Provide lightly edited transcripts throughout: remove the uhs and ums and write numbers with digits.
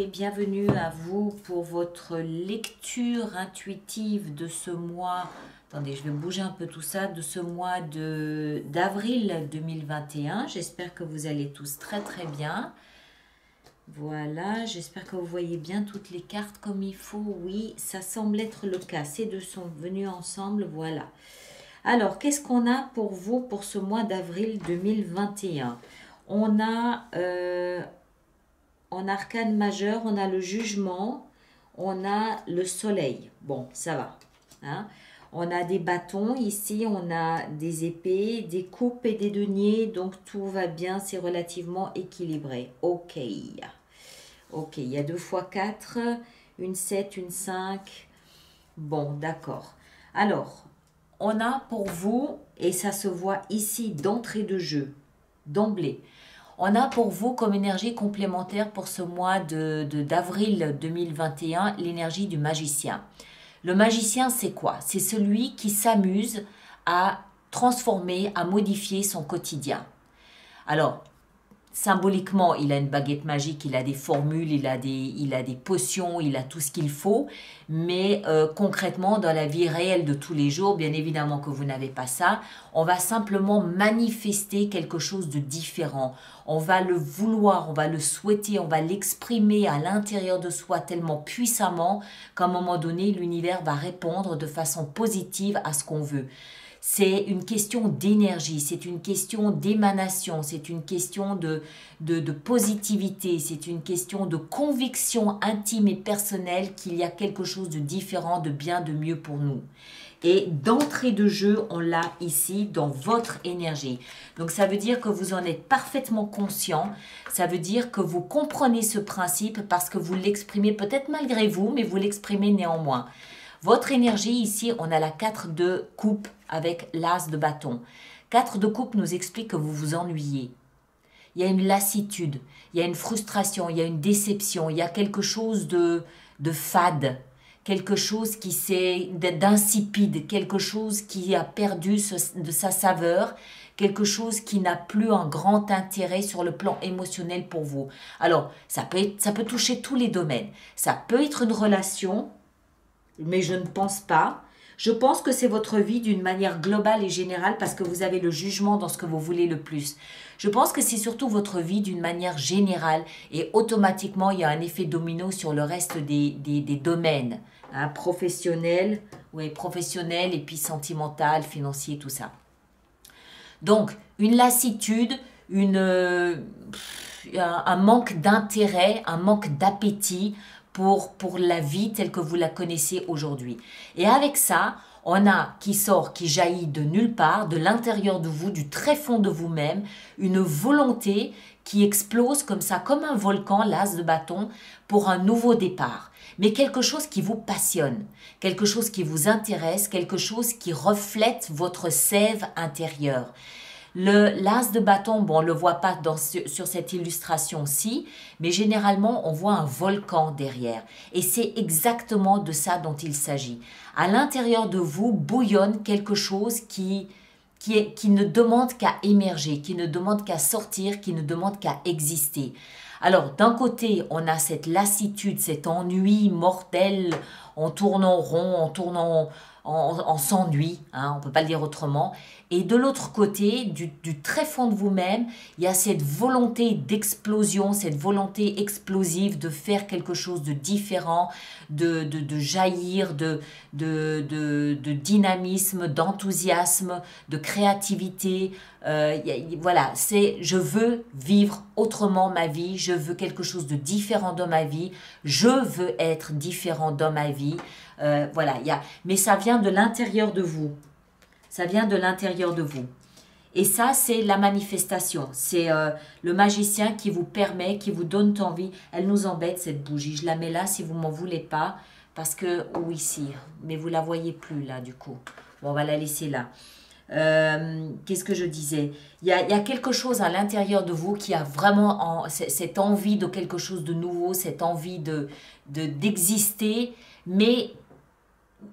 bienvenue à vous pour votre lecture intuitive de ce mois. Attendez, je vais bouger un peu tout ça, de ce mois d'avril 2021. J'espère que vous allez tous très très bien. Voilà, j'espère que vous voyez bien toutes les cartes comme il faut. Oui, ça semble être le cas. Ces deux sont venus ensemble, voilà. Alors, qu'est-ce qu'on a pour vous pour ce mois d'avril 2021? On a en arcane majeur, on a le jugement, on a le soleil. Bon, ça va. Hein? On a des bâtons ici, on a des épées, des coupes et des deniers. Donc, tout va bien, c'est relativement équilibré. Ok. Ok, il y a 2 fois 4, une 7, une 5. Bon, d'accord. Alors, on a pour vous, et ça se voit ici d'entrée de jeu, d'emblée, on a pour vous comme énergie complémentaire pour ce mois d'avril 2021, l'énergie du magicien. Le magicien, c'est quoi? C'est celui qui s'amuse à transformer, à modifier son quotidien. Alors, symboliquement, il a une baguette magique, il a des formules, il a des potions, il a tout ce qu'il faut. Mais concrètement, dans la vie réelle de tous les jours, bien évidemment que vous n'avez pas ça, on va simplement manifester quelque chose de différent. On va le vouloir, on va le souhaiter, on va l'exprimer à l'intérieur de soi tellement puissamment qu'à un moment donné, l'univers va répondre de façon positive à ce qu'on veut. C'est une question d'énergie, c'est une question d'émanation, c'est une question de positivité, c'est une question de conviction intime et personnelle qu'il y a quelque chose de différent, de bien, de mieux pour nous. Et d'entrée de jeu, on l'a ici dans votre énergie. Donc ça veut dire que vous en êtes parfaitement conscient, ça veut dire que vous comprenez ce principe parce que vous l'exprimez peut-être malgré vous, mais vous l'exprimez néanmoins. Votre énergie ici, on a la 4 de coupe avec l'as de bâton. 4 de coupe nous explique que vous vous ennuyez. Il y a une lassitude, il y a une frustration, il y a une déception, il y a quelque chose de fade, quelque chose qui d'insipide, quelque chose qui a perdu de sa saveur, quelque chose qui n'a plus un grand intérêt sur le plan émotionnel pour vous. Alors, ça peut toucher tous les domaines. Ça peut être une relation, mais je ne pense pas. Je pense que c'est votre vie d'une manière globale et générale parce que vous avez le jugement dans ce que vous voulez le plus. Je pense que c'est surtout votre vie d'une manière générale et automatiquement, il y a un effet domino sur le reste des domaines. Hein, professionnel et puis sentimental, financier, tout ça. Donc, une lassitude, un manque d'intérêt, un manque d'appétit pour la vie telle que vous la connaissez aujourd'hui. Et avec ça, on a qui jaillit de nulle part, de l'intérieur de vous, du très fond de vous-même, une volonté qui explose comme ça, comme un volcan, l'as de bâton, pour un nouveau départ. Mais quelque chose qui vous passionne, quelque chose qui vous intéresse, quelque chose qui reflète votre sève intérieure. L'as de bâton, bon, on ne le voit pas sur cette illustration-ci, mais généralement, on voit un volcan derrière. Et c'est exactement de ça dont il s'agit. À l'intérieur de vous bouillonne quelque chose qui ne demande qu'à émerger, qui ne demande qu'à sortir, qui ne demande qu'à exister. Alors, d'un côté, on a cette lassitude, cet ennui mortel, on tourne en rond, on s'ennuie, hein, on ne peut pas le dire autrement. Et de l'autre côté, du très fond de vous-même, il y a cette volonté d'explosion, cette volonté explosive de faire quelque chose de différent, de jaillir, de dynamisme, d'enthousiasme, de créativité. Voilà, je veux vivre autrement ma vie, je veux quelque chose de différent dans ma vie, je veux être différent dans ma vie. Voilà, mais ça vient de l'intérieur de vous. Ça vient de l'intérieur de vous. Et ça, c'est la manifestation. C'est le magicien qui vous permet, qui vous donne envie. Elle nous embête, cette bougie. Je la mets là si vous ne m'en voulez pas. Parce que, ou ici. Mais vous ne la voyez plus là, du coup. Bon, on va la laisser là. Qu'est-ce que je disais? Il y a quelque chose à l'intérieur de vous qui a vraiment cette envie de quelque chose de nouveau, cette envie d'exister, mais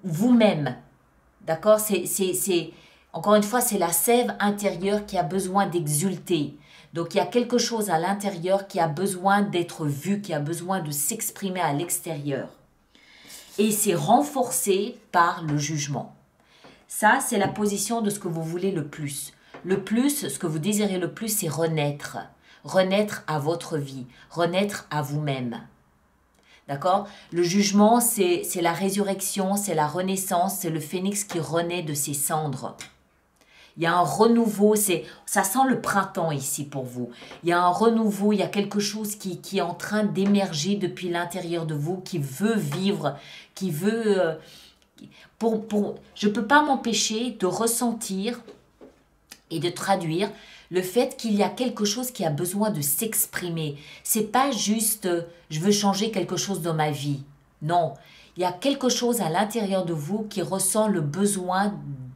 vous-même. D'accord? Encore une fois, c'est la sève intérieure qui a besoin d'exulter. Donc il y a quelque chose à l'intérieur qui a besoin d'être vu, qui a besoin de s'exprimer à l'extérieur. Et c'est renforcé par le jugement. Ça, c'est la position de ce que vous voulez le plus. Le plus, ce que vous désirez le plus, c'est renaître. Renaître à votre vie, renaître à vous-même. D'accord? Le jugement, c'est la résurrection, c'est la renaissance, c'est le phénix qui renaît de ses cendres. Il y a un renouveau, ça sent le printemps ici pour vous. Il y a un renouveau, il y a quelque chose qui est en train d'émerger depuis l'intérieur de vous, qui veut vivre, qui veut... je ne peux pas m'empêcher de ressentir et de traduire le fait qu'il y a quelque chose qui a besoin de s'exprimer. C'est pas juste je veux changer quelque chose dans ma vie. Non, il y a quelque chose à l'intérieur de vous qui ressent le besoin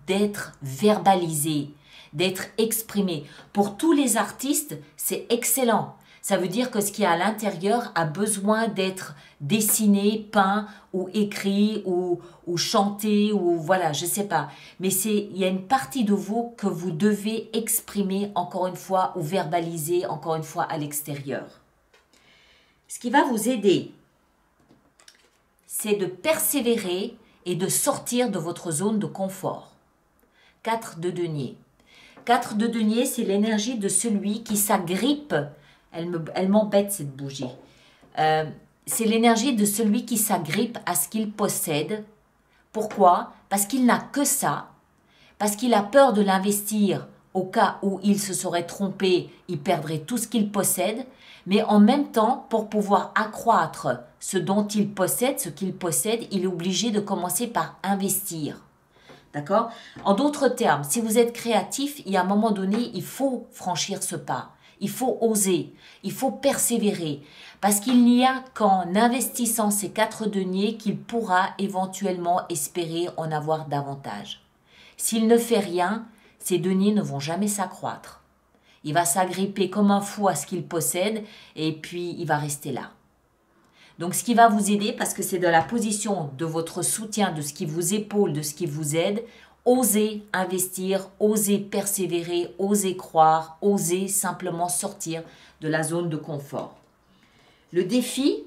d'être verbalisé, d'être exprimé. Pour tous les artistes, c'est excellent. Ça veut dire que ce qui est à l'intérieur a besoin d'être dessiné, peint ou écrit ou chanté ou voilà, je sais pas. Mais il y a une partie de vous que vous devez exprimer encore une fois ou verbaliser encore une fois à l'extérieur. Ce qui va vous aider, c'est de persévérer et de sortir de votre zone de confort. 4 de denier. 4 de denier, c'est l'énergie de celui qui s'agrippe. Elle m'embête cette bougie. C'est l'énergie de celui qui s'agrippe à ce qu'il possède. Pourquoi? Parce qu'il n'a que ça. Parce qu'il a peur de l'investir au cas où il se serait trompé, il perdrait tout ce qu'il possède. Mais en même temps, pour pouvoir accroître ce dont il possède, ce qu'il possède, il est obligé de commencer par investir. D'accord? En d'autres termes, si vous êtes créatif, il y a un moment donné, il faut franchir ce pas. Il faut oser, il faut persévérer, parce qu'il n'y a qu'en investissant ces 4 deniers qu'il pourra éventuellement espérer en avoir davantage. S'il ne fait rien, ces deniers ne vont jamais s'accroître. Il va s'agripper comme un fou à ce qu'il possède et puis il va rester là. Donc ce qui va vous aider, parce que c'est dans la position de votre soutien, de ce qui vous épaule, de ce qui vous aide, osez investir, osez persévérer, osez croire, osez simplement sortir de la zone de confort. Le défi,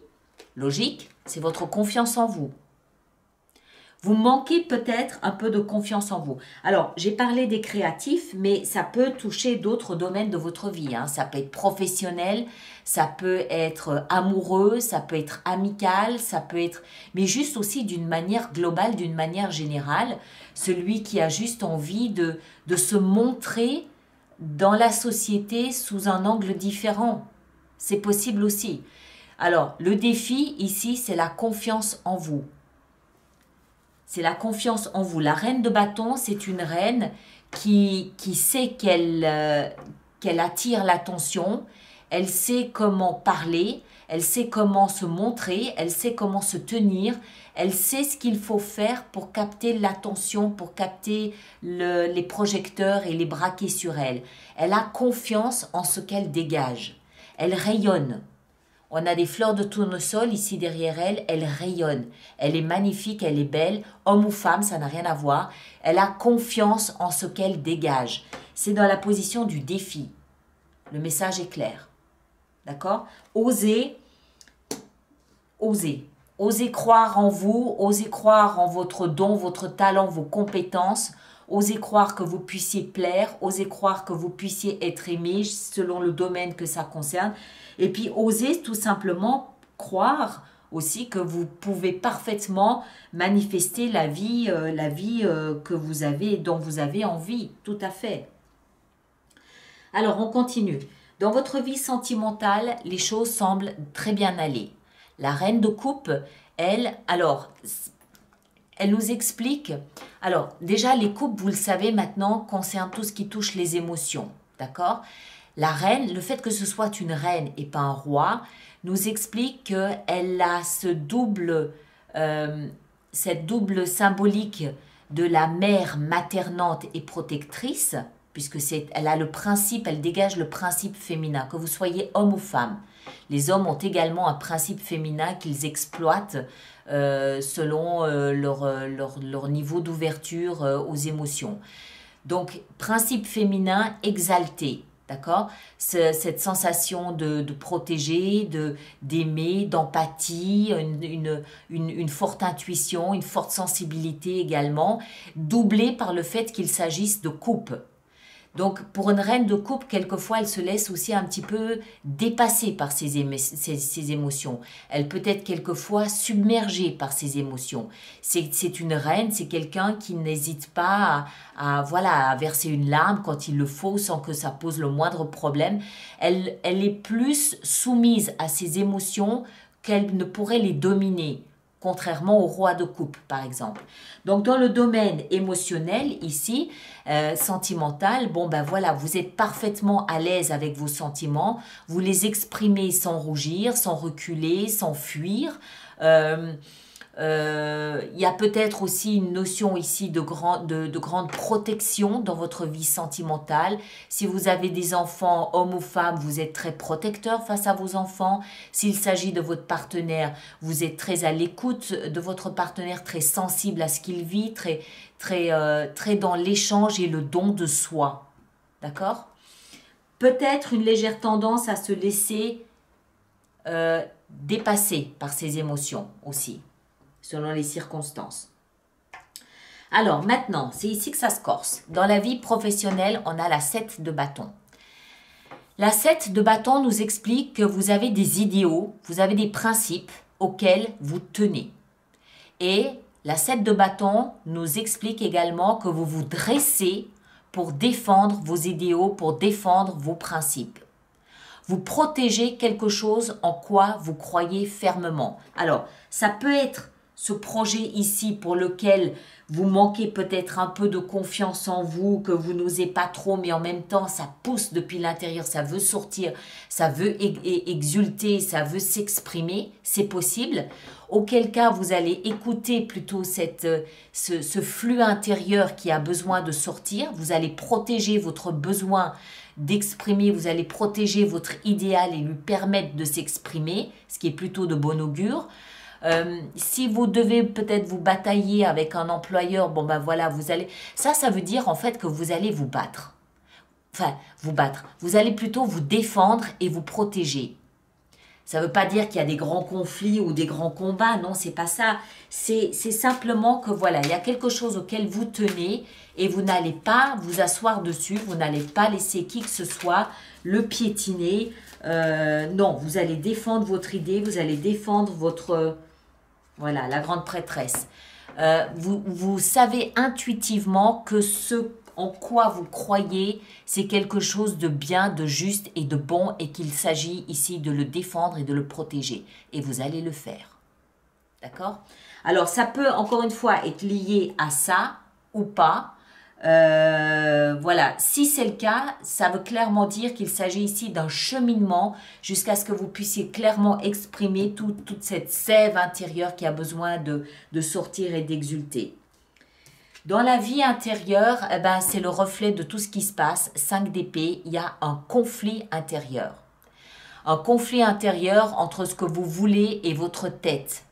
logique, c'est votre confiance en vous. Vous manquez peut-être un peu de confiance en vous. Alors, j'ai parlé des créatifs, mais ça peut toucher d'autres domaines de votre vie. Ça peut être professionnel, ça peut être amoureux, ça peut être amical, ça peut être... Mais juste aussi d'une manière globale, d'une manière générale, celui qui a juste envie de se montrer dans la société sous un angle différent. C'est possible aussi. Alors, le défi ici, c'est la confiance en vous. C'est la confiance en vous. La reine de bâton, c'est une reine qui sait qu'elle attire l'attention, elle sait comment parler, elle sait comment se montrer, elle sait comment se tenir, elle sait ce qu'il faut faire pour capter l'attention, pour capter les projecteurs et les braquer sur elle. Elle a confiance en ce qu'elle dégage. Elle rayonne. On a des fleurs de tournesol ici derrière elle, elle rayonne. Elle est magnifique, elle est belle. Homme ou femme, ça n'a rien à voir. Elle a confiance en ce qu'elle dégage. C'est dans la position du défi. Le message est clair. D'accord? Osez, osez. Osez croire en vous, osez croire en votre don, votre talent, vos compétences. Osez croire que vous puissiez plaire, osez croire que vous puissiez être aimé selon le domaine que ça concerne. Et puis, osez tout simplement croire aussi que vous pouvez parfaitement manifester la vie que vous avez, dont vous avez envie. Tout à fait. Alors, on continue. Dans votre vie sentimentale, les choses semblent très bien aller. La reine de coupe, elle nous explique. Alors, déjà, les coupes, vous le savez maintenant, concernent tout ce qui touche les émotions. D'accord ? La reine, le fait que ce soit une reine et pas un roi, nous explique qu'elle a cette double symbolique de la mère maternante et protectrice, puisque elle a le principe, elle dégage le principe féminin, que vous soyez homme ou femme. Les hommes ont également un principe féminin qu'ils exploitent selon leur niveau d'ouverture aux émotions. Donc, principe féminin exalté, d'accord? Cette sensation de protéger, d'aimer, d'empathie, une forte intuition, une forte sensibilité également, doublée par le fait qu'il s'agisse de coupe. Donc, pour une reine de coupe, quelquefois, elle se laisse aussi un petit peu dépasser par ses émotions. Elle peut être quelquefois submergée par ses émotions. C'est une reine, c'est quelqu'un qui n'hésite pas voilà, à verser une larme quand il le faut, sans que ça pose le moindre problème. Elle est plus soumise à ses émotions qu'elle ne pourrait les dominer, contrairement au roi de coupe, par exemple. Donc, dans le domaine émotionnel, ici, sentimental, bon ben voilà, vous êtes parfaitement à l'aise avec vos sentiments, vous les exprimez sans rougir, sans reculer, sans fuir. Il y a peut-être aussi une notion ici de grande protection dans votre vie sentimentale. Si vous avez des enfants, hommes ou femmes, vous êtes très protecteur face à vos enfants. S'il s'agit de votre partenaire, vous êtes très à l'écoute de votre partenaire, très sensible à ce qu'il vit, très dans l'échange et le don de soi. D'accord? Peut-être une légère tendance à se laisser dépasser par ses émotions aussi, selon les circonstances. Alors maintenant, c'est ici que ça se corse. Dans la vie professionnelle, on a la 7 de bâton. La 7 de bâton nous explique que vous avez des idéaux, vous avez des principes auxquels vous tenez. Et la 7 de bâton nous explique également que vous vous dressez pour défendre vos idéaux, pour défendre vos principes. Vous protégez quelque chose en quoi vous croyez fermement. Alors, ça peut être ce projet ici pour lequel vous manquez peut-être un peu de confiance en vous, que vous n'osez pas trop, mais en même temps, ça pousse depuis l'intérieur, ça veut sortir, ça veut exulter, ça veut s'exprimer, c'est possible. Auquel cas, vous allez écouter plutôt ce flux intérieur qui a besoin de sortir. Vous allez protéger votre besoin d'exprimer, vous allez protéger votre idéal et lui permettre de s'exprimer, ce qui est plutôt de bon augure. Si vous devez peut-être vous batailler avec un employeur, bon ben voilà, ça veut dire en fait que vous allez vous battre. Enfin, vous battre. Vous allez plutôt vous défendre et vous protéger. Ça ne veut pas dire qu'il y a des grands conflits ou des grands combats, non, c'est pas ça. C'est simplement que voilà, il y a quelque chose auquel vous tenez et vous n'allez pas vous asseoir dessus, vous n'allez pas laisser qui que ce soit le piétiner. Non, vous allez défendre votre idée, vous allez défendre votre... Voilà, la grande prêtresse. Vous savez intuitivement que ce en quoi vous croyez, c'est quelque chose de bien, de juste et de bon et qu'il s'agit ici de le défendre et de le protéger. Et vous allez le faire. D'accord? Alors, ça peut, encore une fois, être lié à ça ou pas. Voilà, si c'est le cas, ça veut clairement dire qu'il s'agit ici d'un cheminement jusqu'à ce que vous puissiez clairement exprimer toute cette sève intérieure qui a besoin de sortir et d'exulter. Dans la vie intérieure, eh ben, c'est le reflet de tout ce qui se passe. 5 d'épée, il y a un conflit intérieur. Un conflit intérieur entre ce que vous voulez et votre tête.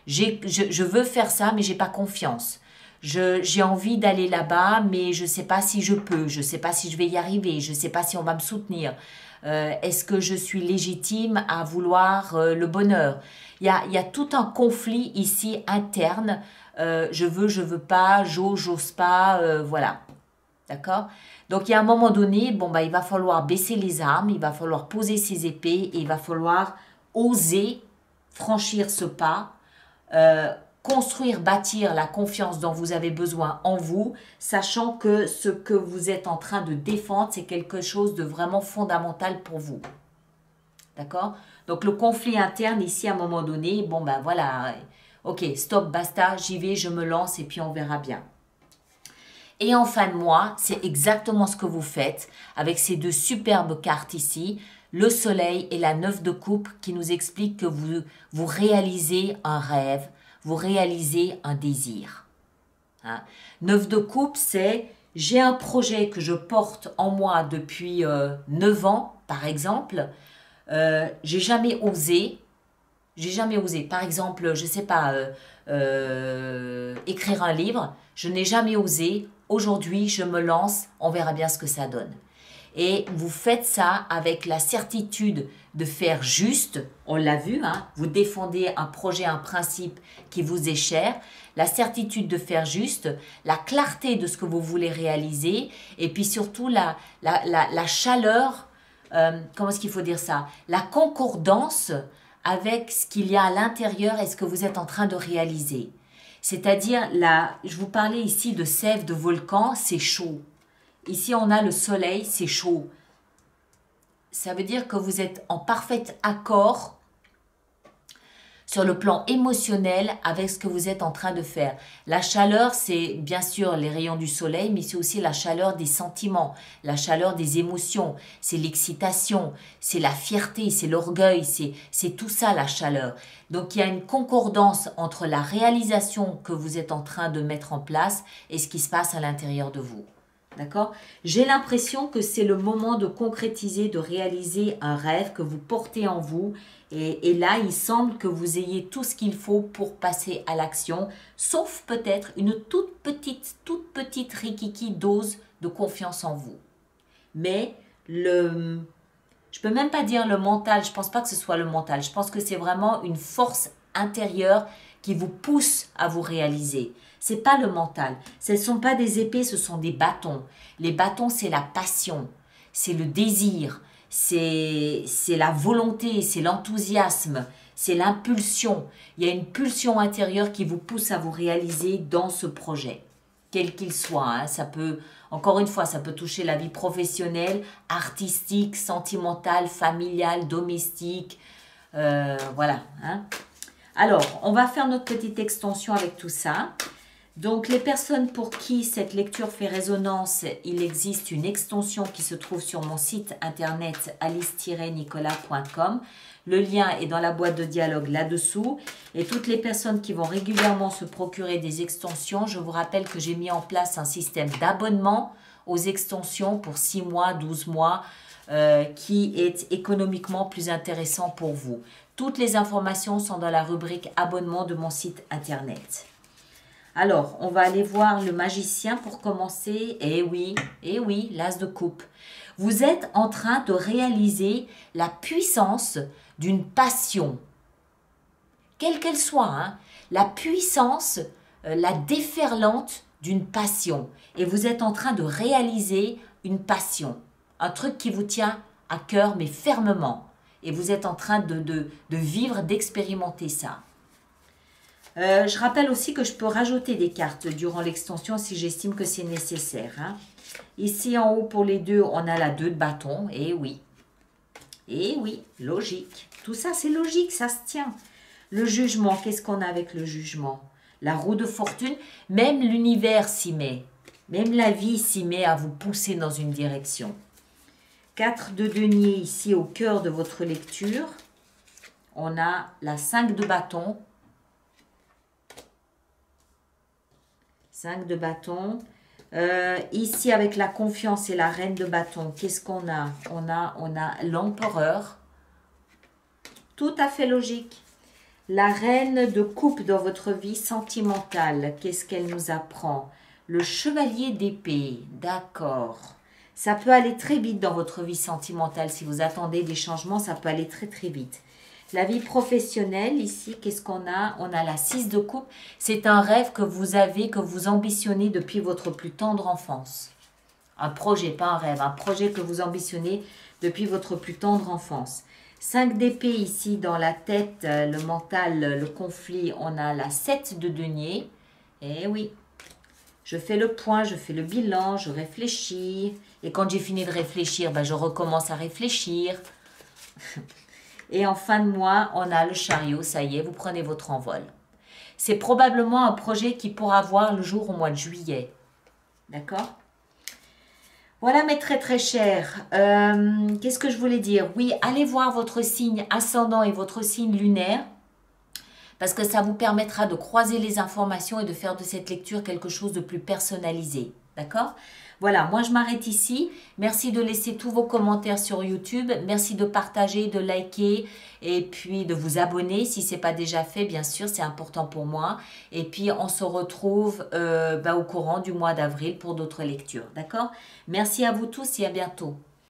Je veux faire ça, mais j'ai pas confiance. J'ai envie d'aller là-bas, mais je ne sais pas si je peux. Je ne sais pas si je vais y arriver. Je ne sais pas si on va me soutenir. Est-ce que je suis légitime à vouloir le bonheur? Il y a tout un conflit ici interne. Je veux pas, j'ose pas, voilà. D'accord? Donc, il y a un moment donné, bon, bah, il va falloir baisser les armes, il va falloir poser ses épées et il va falloir oser franchir ce pas, construire, bâtir la confiance dont vous avez besoin en vous, sachant que ce que vous êtes en train de défendre, c'est quelque chose de vraiment fondamental pour vous. D'accord? Donc, le conflit interne, ici, à un moment donné, bon, ben voilà, ok, stop, basta, j'y vais, je me lance et puis on verra bien. Et en fin de mois, c'est exactement ce que vous faites avec ces deux superbes cartes ici, le soleil et la 9 de coupe qui nous expliquent que vous réalisez un rêve, vous réalisez un désir. Hein? 9 de coupe, c'est j'ai un projet que je porte en moi depuis 9 ans, par exemple. J'ai jamais osé. Par exemple, je ne sais pas, écrire un livre. Je n'ai jamais osé. aujourd'hui, je me lance, on verra bien ce que ça donne. Et vous faites ça avec la certitude de faire juste, on l'a vu, hein, vous défendez un projet, un principe qui vous est cher, la certitude de faire juste, la clarté de ce que vous voulez réaliser, et puis surtout la chaleur, comment est-ce qu'il faut dire ça, la concordance avec ce qu'il y a à l'intérieur et ce que vous êtes en train de réaliser. C'est-à-dire, je vous parlais ici de sève de volcan, c'est chaud. Ici, on a le soleil, c'est chaud. Ça veut dire que vous êtes en parfait accord sur le plan émotionnel avec ce que vous êtes en train de faire. La chaleur, c'est bien sûr les rayons du soleil, mais c'est aussi la chaleur des sentiments, la chaleur des émotions, c'est l'excitation, c'est la fierté, c'est l'orgueil, c'est tout ça la chaleur. Donc il y a une concordance entre la réalisation que vous êtes en train de mettre en place et ce qui se passe à l'intérieur de vous. D'accord? J'ai l'impression que c'est le moment de concrétiser, de réaliser un rêve que vous portez en vous. Et là, il semble que vous ayez tout ce qu'il faut pour passer à l'action, sauf peut-être une toute petite rikiki dose de confiance en vous. Mais je peux même pas dire le mental, je pense pas que ce soit le mental. Je pense que c'est vraiment une force intérieure qui vous pousse à vous réaliser. C'est pas le mental. Ce ne sont pas des épées, ce sont des bâtons. Les bâtons, c'est la passion, c'est le désir, c'est la volonté, c'est l'enthousiasme, c'est l'impulsion. Il y a une pulsion intérieure qui vous pousse à vous réaliser dans ce projet, quel qu'il soit. Hein. Ça peut, encore une fois, ça peut toucher la vie professionnelle, artistique, sentimentale, familiale, domestique. Voilà. Hein. Alors, on va faire notre petite extension avec tout ça. Donc, les personnes pour qui cette lecture fait résonance, il existe une extension qui se trouve sur mon site internet alice-nicolas.com. Le lien est dans la boîte de dialogue là-dessous. Et toutes les personnes qui vont régulièrement se procurer des extensions, je vous rappelle que j'ai mis en place un système d'abonnement aux extensions pour 6 mois, 12 mois, qui est économiquement plus intéressant pour vous. Toutes les informations sont dans la rubrique abonnement de mon site internet. Alors, on va aller voir le magicien pour commencer. Eh oui, l'as de coupe. Vous êtes en train de réaliser la puissance d'une passion, quelle qu'elle soit, hein, la puissance, la déferlante d'une passion. Et vous êtes en train de réaliser une passion, un truc qui vous tient à cœur, mais fermement. Et vous êtes en train de vivre, d'expérimenter ça. Je rappelle aussi que je peux rajouter des cartes durant l'extension si j'estime que c'est nécessaire. Hein. Ici en haut pour les deux, on a la 2 de bâton. Et oui, logique. Tout ça c'est logique, ça se tient. Le jugement, qu'est-ce qu'on a avec le jugement? La roue de fortune, même l'univers s'y met. Même la vie s'y met à vous pousser dans une direction. 4 de denier ici au cœur de votre lecture. On a la 5 de bâton. 5 de bâton. Ici, avec la confiance et la reine de bâton, qu'est-ce qu'on a? On a l'empereur. Tout à fait logique. La reine de coupe dans votre vie sentimentale, qu'est-ce qu'elle nous apprend? Le chevalier d'épée, d'accord. Ça peut aller très vite dans votre vie sentimentale. Si vous attendez des changements, ça peut aller très très vite. La vie professionnelle, ici, qu'est-ce qu'on a? On a la 6 de coupe. C'est un rêve que vous avez, que vous ambitionnez depuis votre plus tendre enfance. Un projet, pas un rêve, un projet que vous ambitionnez depuis votre plus tendre enfance. 5 d'épée ici dans la tête, le mental, le conflit. On a la 7 de denier. Eh oui, je fais le point, je fais le bilan, je réfléchis. Et quand j'ai fini de réfléchir, ben, je recommence à réfléchir. Et en fin de mois, on a le chariot, ça y est, vous prenez votre envol. C'est probablement un projet qui pourra voir le jour au mois de juillet. D'accord? Voilà mes très très chers. Qu'est-ce que je voulais dire? Oui, allez voir votre signe ascendant et votre signe lunaire. Parce que ça vous permettra de croiser les informations et de faire de cette lecture quelque chose de plus personnalisé. D'accord? Voilà, moi je m'arrête ici. Merci de laisser tous vos commentaires sur YouTube. Merci de partager, de liker et puis de vous abonner si ce n'est pas déjà fait, bien sûr, c'est important pour moi. Et puis on se retrouve au courant du mois d'avril pour d'autres lectures. D'accord? Merci à vous tous et à bientôt.